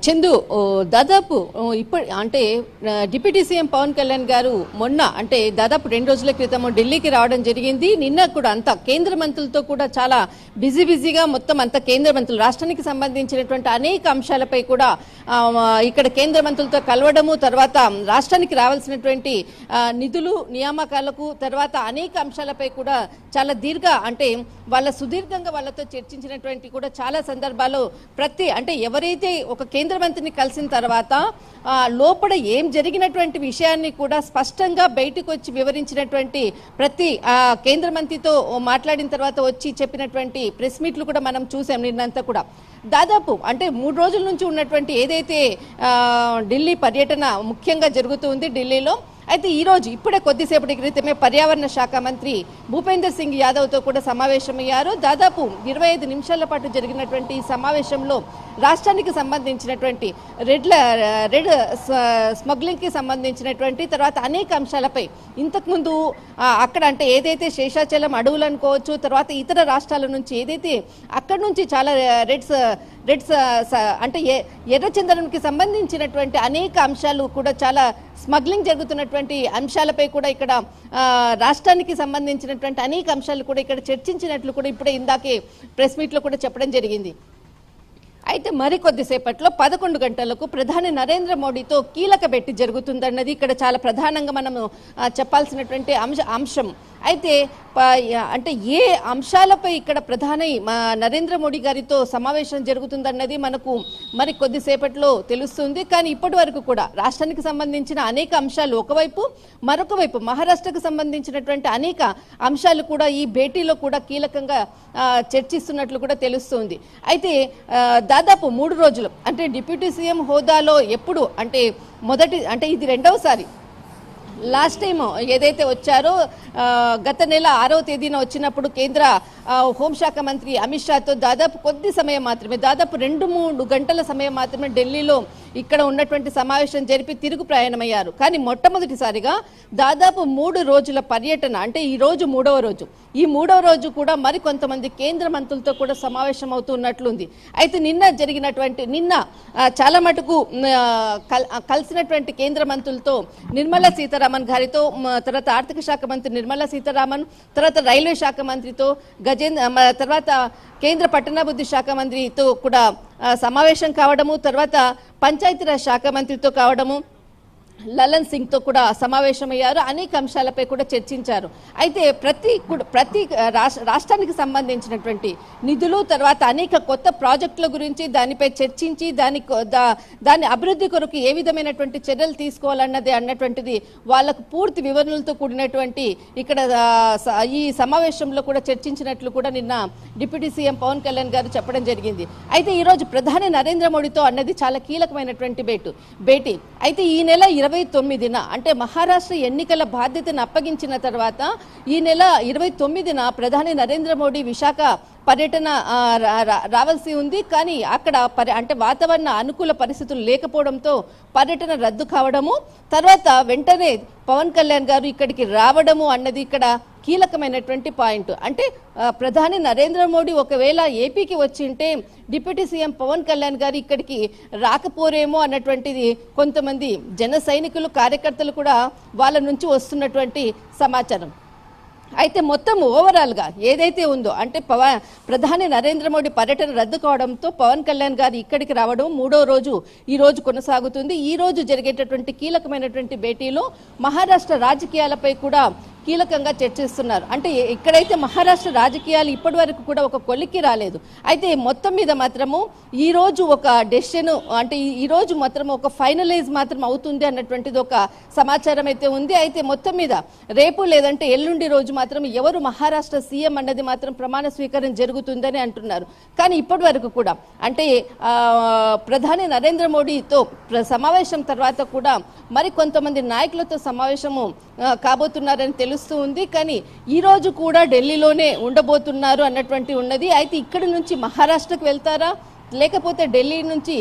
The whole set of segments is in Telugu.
చందు దాదాపు ఇప్పుడు అంటే డిప్యూటీ సీఎం పవన్ కళ్యాణ్ గారు మొన్న అంటే దాదాపు 2 రోజుల క్రితం ఢిల్లీకి రావడం జరిగింది. నిన్న కూడా అంత కేంద్ర మంత్రులతో కూడా చాలా బిజీగా మొత్తం అంత కేంద్ర మంత్రులు రాష్ట్రానికి సంబంధించినటువంటి అనేక అంశాలపై కూడా ఇక్కడ కేంద్ర మంత్రులతో కలవడము, తర్వాత రాష్ట్రానికి రావాల్సినటువంటి నిధులు నియామకాలకు తర్వాత అనేక అంశాలపై కూడా చాలా అంటే వాళ్ళ సుదీర్ఘంగా వాళ్ళతో చర్చించినటువంటి కూడా చాలా సందర్భాల్లో అంటే ఎవరైతే ఒక కేంద్ర మంత్రిని కలిసిన తర్వాత లోపల ఏం జరిగినటువంటి విషయాన్ని కూడా స్పష్టంగా బయటకు వచ్చి వివరించినటువంటి ప్రతి కేంద్ర మంత్రితో మాట్లాడిన తర్వాత వచ్చి చెప్పినటువంటి ప్రెస్ మీట్లు కూడా మనం చూసాం. నిన్నంతా కూడా దాదాపు అంటే 3 రోజుల నుంచి ఉన్నటువంటి ఏదైతే ఢిల్లీ పర్యటన ముఖ్యంగా జరుగుతుంది ఢిల్లీలో. అయితే ఈ రోజు ఇప్పుడే కొద్దిసేపటి క్రితమే పర్యావరణ శాఖ మంత్రి భూపేందర్ సింగ్ యాదవ్తో కూడా సమావేశమయ్యారు. దాదాపు 25 నిమిషాల పాటు జరిగినటువంటి ఈ సమావేశంలో రాష్ట్రానికి సంబంధించినటువంటి రెడ్ స్మగ్లింగ్కి సంబంధించినటువంటి తర్వాత అనేక అంశాలపై ఇంతకుముందు అక్కడ అంటే ఏదైతే శేషాచలం అడవులు అనుకోవచ్చు, తర్వాత ఇతర రాష్ట్రాల నుంచి ఏదైతే అక్కడి నుంచి చాలా రెడ్స్ అంటే ఎర్రచందనంకి సంబంధించినటువంటి అనేక అంశాలు కూడా చాలా స్మగ్లింగ్ జరుగుతున్నటువంటి అంశాలపై కూడా ఇక్కడ రాష్ట్రానికి సంబంధించినటువంటి అనేక అంశాలు కూడా ఇక్కడ చర్చించినట్లు కూడా ఇప్పుడే ఇందాకే ప్రెస్ మీట్లో కూడా చెప్పడం జరిగింది. అయితే మరికొద్దిసేపట్లో 11 గంటలకు ప్రధాని నరేంద్ర మోడీతో కీలక భేటీ జరుగుతుందన్నది ఇక్కడ చాలా ప్రధానంగా మనము చెప్పాల్సినటువంటి అంశం. అయితే అంటే ఏ అంశాలపై ఇక్కడ ప్రధాని నరేంద్ర మోడీ గారితో సమావేశం జరుగుతుందన్నది మనకు మరి కొద్దిసేపట్లో తెలుస్తుంది. కానీ ఇప్పటి వరకు కూడా రాష్ట్రానికి సంబంధించిన అనేక అంశాలు ఒకవైపు, మరొక వైపు మహారాష్ట్రకు సంబంధించినటువంటి అనేక అంశాలు కూడా ఈ భేటీలో కూడా కీలకంగా చర్చిస్తున్నట్లు కూడా తెలుస్తుంది. అయితే దాదాపు 3 రోజులు అంటే డిప్యూటీ సీఎం హోదాలో ఎప్పుడు అంటే ఇది 2వసారి. లాస్ట్ టైం ఏదైతే వచ్చారో గత నెల 6వ తేదీన వచ్చినప్పుడు కేంద్ర హోంశాఖ మంత్రి అమిత్ షాతో దాదాపు కొద్ది సమయం మాత్రమే, దాదాపు 2-3 గంటల సమయం మాత్రమే ఢిల్లీలో ఇక్కడ ఉన్నటువంటి సమావేశం జరిపి తిరుగు ప్రయాణమయ్యారు. కానీ మొట్టమొదటిసారిగా దాదాపు 3 రోజుల పర్యటన అంటే ఈ రోజు 3వ రోజు. ఈ 3వ రోజు కూడా మరి కొంతమంది కేంద్ర మంత్రులతో కూడా సమావేశం అవుతున్నట్లుంది. అయితే నిన్న చాలా మటుకు కలిసినటువంటి కేంద్ర మంత్రులతో నిర్మలా సీతారామన్ గారితో, తర్వాత ఆర్థిక శాఖ మంత్రి నిర్మలా సీతారామన్, తర్వాత రైల్వే శాఖ మంత్రితో తర్వాత కేంద్ర పట్టణాభివృద్ధి శాఖ మంత్రితో కూడా సమావేశం కావడము, తర్వాత పంచాయతీరాజ్ శాఖ మంత్రితో కావడము, లలన్ సింగ్తో కూడా సమావేశమయ్యారు. అనేక అంశాలపై కూడా చర్చించారు. అయితే ప్రతి రాష్ట్రానికి సంబంధించినటువంటి నిధులు, తర్వాత అనేక కొత్త ప్రాజెక్టుల గురించి దానిపై చర్చించి దాని అభివృద్ధి కొరకు ఏ విధమైనటువంటి చర్యలు తీసుకోవాలన్నది అన్నటువంటిది వాళ్ళకు పూర్తి వివరణలతో కూడినటువంటి ఇక్కడ ఈ సమావేశంలో కూడా చర్చించినట్లు కూడా నిన్న డిప్యూటీ సీఎం పవన్ కళ్యాణ్ గారు చెప్పడం జరిగింది. అయితే ఈరోజు ప్రధాని నరేంద్ర మోడీతో అన్నది చాలా కీలకమైనటువంటి భేటీ. అయితే ఈ నెల 29న అంటే మహారాష్ట్ర ఎన్నికల బాధ్యతను అప్పగించిన తర్వాత ఈ నెల 29న ప్రధాని నరేంద్ర మోడీ విశాఖ పర్యటన రావాల్సి ఉంది. కానీ అక్కడ అంటే వాతావరణ అనుకూల పరిస్థితులు లేకపోవడంతో పర్యటన రద్దు కావడము, తర్వాత వెంటనే పవన్ కళ్యాణ్ గారు ఇక్కడికి రావడము అన్నది ఇక్కడ కీలకమైనటువంటి పాయింట్. అంటే ప్రధాని నరేంద్ర మోడీ ఒకవేళ ఏపీకి వచ్చింటే డిప్యూటీ సీఎం పవన్ కళ్యాణ్ గారు ఇక్కడికి రాకపోరేమో అన్నటువంటిది కొంతమంది జన సైనికులు, కార్యకర్తలు కూడా వాళ్ళ నుంచి వస్తున్నటువంటి సమాచారం. అయితే మొత్తం ఓవరాల్గా ఏదైతే ఉందో అంటే ప్రధాని నరేంద్ర మోడీ పర్యటన రద్దు కావడంతో పవన్ కళ్యాణ్ గారు ఇక్కడికి రావడం 3వ రోజు ఈ రోజు కొనసాగుతుంది. ఈ రోజు జరిగేటటువంటి కీలకమైనటువంటి భేటీలో మహారాష్ట్ర రాజకీయాలపై కూడా కీలకంగా చర్చిస్తున్నారు. అంటే ఇక్కడైతే మహారాష్ట్ర రాజకీయాలు ఇప్పటి వరకు కూడా ఒక కొలిక్కి రాలేదు. అయితే మొత్తం మీద మాత్రము ఈ రోజు ఒక డెసిషన్ అంటే ఈ రోజు మాత్రం ఒక ఫైనలైజ్ మాత్రం అవుతుంది అన్నటువంటిది ఒక సమాచారం అయితే ఉంది. అయితే మొత్తం మీద రేపు లేదంటే ఎల్లుండి రోజు మాత్రం ఎవరు మహారాష్ట్ర సీఎం అన్నది మాత్రం ప్రమాణ స్వీకారం జరుగుతుందని అంటున్నారు. కానీ ఇప్పటి వరకు కూడా అంటే ప్రధాని నరేంద్ర మోడీతో సమావేశం తర్వాత కూడా మరి కొంతమంది నాయకులతో సమావేశము కాబోతున్నారని తెలుస్తూ ఉంది. కానీ ఈ రోజు కూడా ఢిల్లీలోనే ఉండబోతున్నారు అన్నటువంటి ఉన్నది. అయితే ఇక్కడి నుంచి మహారాష్ట్రకు వెళ్తారా లేకపోతే ఢిల్లీ నుంచి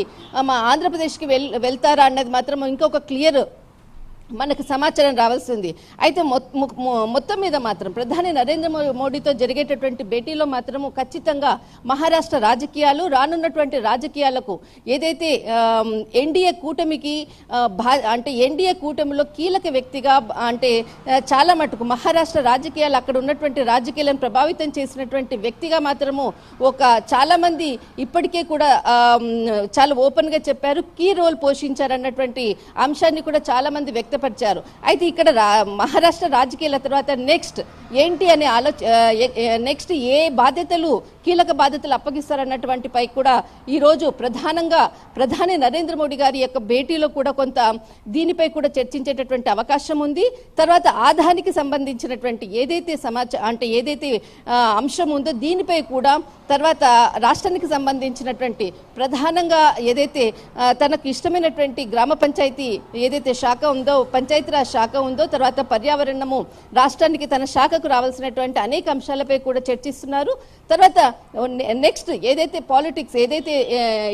ఆంధ్రప్రదేశ్కి వెళ్తారా అన్నది మాత్రం ఇంకొక క్లియర్ మనకు సమాచారం రావాల్సింది. అయితే మొత్తం మీద మాత్రం ప్రధాని నరేంద్ర మోడీతో జరిగేటటువంటి భేటీలో మాత్రము ఖచ్చితంగా మహారాష్ట్ర రాజకీయాలు రానున్నటువంటి రాజకీయాలకు ఏదైతే ఎన్డీఏ కూటమికి అంటే ఎన్డీఏ కూటమిలో కీలక వ్యక్తిగా అంటే చాలా మటుకు మహారాష్ట్ర రాజకీయాలు అక్కడ ఉన్నటువంటి రాజకీయాలను ప్రభావితం చేసినటువంటి వ్యక్తిగా మాత్రము చాలా మంది ఇప్పటికే కూడా చాలా ఓపెన్ గా చెప్పారు, కీ రోల్ పోషించారన్నటువంటి అంశాన్ని కూడా చాలా మంది వ్యక్తపరిచారు. అయితే ఇక్కడ మహారాష్ట్ర రాజకీయాల తర్వాత నెక్స్ట్ ఏంటి అనే నెక్స్ట్ ఏ బాధ్యతలు కీలక బాధ్యతలు అప్పగిస్తారన్నటువంటి పై కూడా ఈ రోజు ప్రధానంగా ప్రధాని నరేంద్ర మోడీ గారి యొక్క భేటీలో కూడా కొంత దీనిపై కూడా చర్చించేటటువంటి అవకాశం ఉంది. తర్వాత ఆదానికి సంబంధించినటువంటి ఏదైతే ఏదైతే అంశం ఉందో దీనిపై కూడా, తర్వాత రాష్ట్రానికి సంబంధించినటువంటి ప్రధానంగా ఏదైతే తనకు ఇష్టమైనటువంటి గ్రామ పంచాయతీ ఏదైతే శాఖ ఉందో, పంచాయతీరాజ్ శాఖ ఉందో, తర్వాత పర్యావరణము రాష్ట్రానికి తన శాఖకు రావాల్సినటువంటి అనేక అంశాలపై కూడా చర్చిస్తున్నారు. తర్వాత నెక్స్ట్ ఏదైతే పాలిటిక్స్ ఏదైతే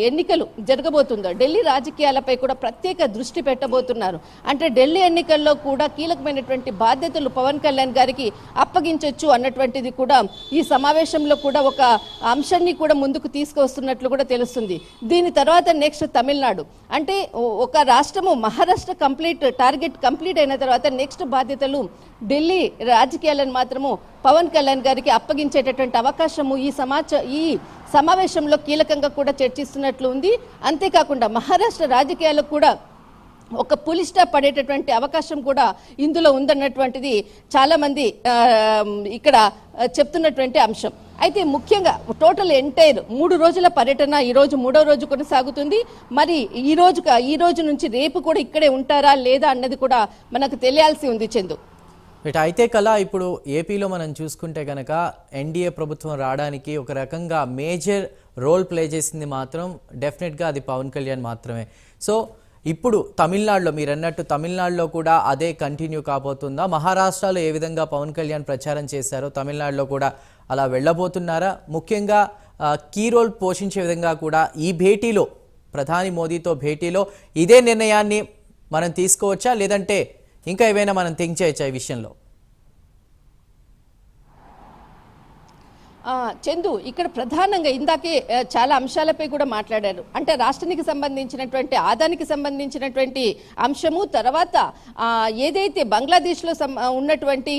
ఎన్నికలు జరగబోతుందో ఢిల్లీ రాజకీయాలపై కూడా ప్రత్యేక దృష్టి పెట్టబోతున్నారు. అంటే ఢిల్లీ ఎన్నికల్లో కూడా కీలకమైనటువంటి బాధ్యతలు పవన్ కళ్యాణ్ గారికి అప్పగించవచ్చు అన్నటువంటిది కూడా ఈ సమావేశంలో కూడా ఒక అంశాన్ని కూడా ముందుకు తీసుకొస్తున్నట్లు కూడా తెలుస్తుంది. దీని తర్వాత నెక్స్ట్ తమిళనాడు, అంటే ఒక రాష్ట్రము మహారాష్ట్ర టార్గెట్ కంప్లీట్ అయిన తర్వాత నెక్స్ట్ బాధ్యతలు ఢిల్లీ రాజకీయాలను మాత్రము పవన్ కళ్యాణ్ గారికి అప్పగించేటటువంటి అవకాశము ఈ సమావేశంలో కీలకంగా కూడా చర్చిస్తున్నట్లు ఉంది. అంతేకాకుండా మహారాష్ట్ర రాజకీయాలకు కూడా ఒక పులి స్టాప్ పడేటటువంటి అవకాశం కూడా ఇందులో ఉందన్నటువంటిది చాలా మంది ఇక్కడ చెప్తున్నటువంటి అంశం. అయితే ముఖ్యంగా టోటల్ ఎంటైర్ 3 రోజుల పర్యటన ఈ రోజు 3వ రోజు కొనసాగుతుంది. మరి ఈ రోజు నుంచి రేపు కూడా ఇక్కడే ఉంటారా లేదా అన్నది కూడా మనకు తెలియాల్సి ఉంది చందు. అయితే కలా ఇప్పుడు ఏపీలో మనం చూసుకుంటే కనుక ఎన్డీఏ ప్రభుత్వం రావడానికి ఒక రకంగా మేజర్ రోల్ ప్లే చేసింది మాత్రం డెఫినెట్గా అది పవన్ కళ్యాణ్ మాత్రమే. సో ఇప్పుడు తమిళనాడులో మీరు అన్నట్టు తమిళనాడులో కూడా అదే కంటిన్యూ కాబోతుందా? మహారాష్ట్రలో ఏ విధంగా పవన్ కళ్యాణ్ ప్రచారం చేశారో తమిళనాడులో కూడా అలా వెళ్ళబోతున్నారా? ముఖ్యంగా కీ రోల్ పోషించే విధంగా కూడా ఈ భేటీలో ప్రధాని మోదీతో భేటీలో ఇదే నిర్ణయాన్ని మనం తీసుకోవచ్చా, లేదంటే ఇంకా ఏవైనా మనం థింక్ చేయొచ్చా ఈ విషయంలో? చందు, ఇక్కడ ప్రధానంగా ఇందాకే చాలా అంశాలపై కూడా మాట్లాడారు. అంటే రాష్ట్రానికి సంబంధించినటువంటి ఆదానికి సంబంధించినటువంటి అంశము, తర్వాత ఏదైతే బంగ్లాదేశ్లో ఉన్నటువంటి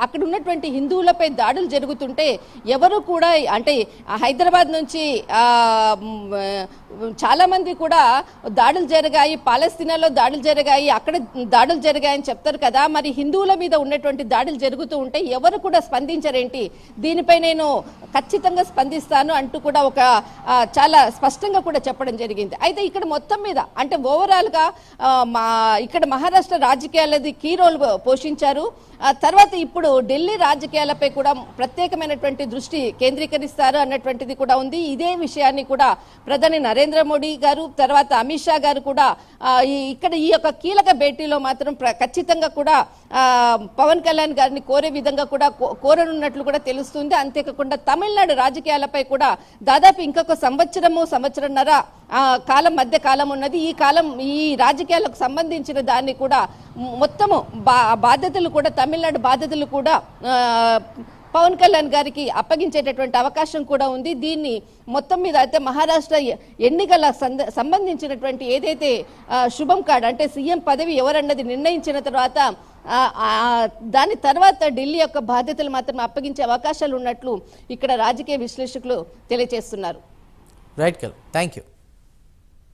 అక్కడ ఉన్నటువంటి హిందువులపై దాడులు జరుగుతుంటే ఎవరు కూడా అంటే హైదరాబాద్ నుంచి చాలా మంది కూడా దాడులు జరిగాయి, పాలస్తీనాలో దాడులు జరిగాయి, అక్కడ దాడులు జరిగాయని చెప్తారు కదా. మరి హిందువుల మీద ఉన్నటువంటి దాడులు జరుగుతూ ఉంటే ఎవరు కూడా స్పందించరేంటి? దీనిపై నేను ఖచ్చితంగా స్పందిస్తాను అంటూ కూడా ఒక చాలా స్పష్టంగా కూడా చెప్పడం జరిగింది. అయితే ఇక్కడ మొత్తం మీద అంటే ఓవరాల్ గా ఇక్కడ మహారాష్ట్ర రాజకీయాలది కీ రోల్ పోషించారు. తర్వాత ఇప్పుడు ఢిల్లీ రాజకీయాలపై కూడా ప్రత్యేకమైనటువంటి దృష్టి కేంద్రీకరిస్తారు అన్నటువంటిది కూడా ఉంది. ఇదే విషయాన్ని కూడా ప్రధాని నరేంద్ర మోడీ గారు, తర్వాత అమిత్ షా గారు కూడా ఇక్కడ ఈ యొక్క కీలక భేటీలో మాత్రం ఖచ్చితంగా కూడా పవన్ కళ్యాణ్ గారిని కోరే విధంగా కూడా కోరనున్నట్లు కూడా తెలుస్తుంది. అంతేకాకుండా తమిళనాడు రాజకీయాలపై కూడా దాదాపు ఇంకొక సంవత్సరన్నర మధ్య కాలం ఉన్నది. ఈ రాజకీయాలకు సంబంధించిన దాన్ని కూడా మొత్తము బాధ్యతలు కూడా తమిళనాడు బాధ్యతలు కూడా పవన్ కళ్యాణ్ గారికి అప్పగించేటటువంటి అవకాశం కూడా ఉంది. దీన్ని మొత్తం మీద అయితే మహారాష్ట్ర ఎన్నికల సంబంధించినటువంటి ఏదైతే శుభం కార్డ్ అంటే సీఎం పదవి ఎవరన్నది నిర్ణయించిన తర్వాత దాని తర్వాత ఢిల్లీ యొక్క బాధ్యతలు మాత్రం అప్పగించే అవకాశాలు ఉన్నట్లు ఇక్కడ రాజకీయ విశ్లేషకులు తెలియజేస్తున్నారు. Right, thank you.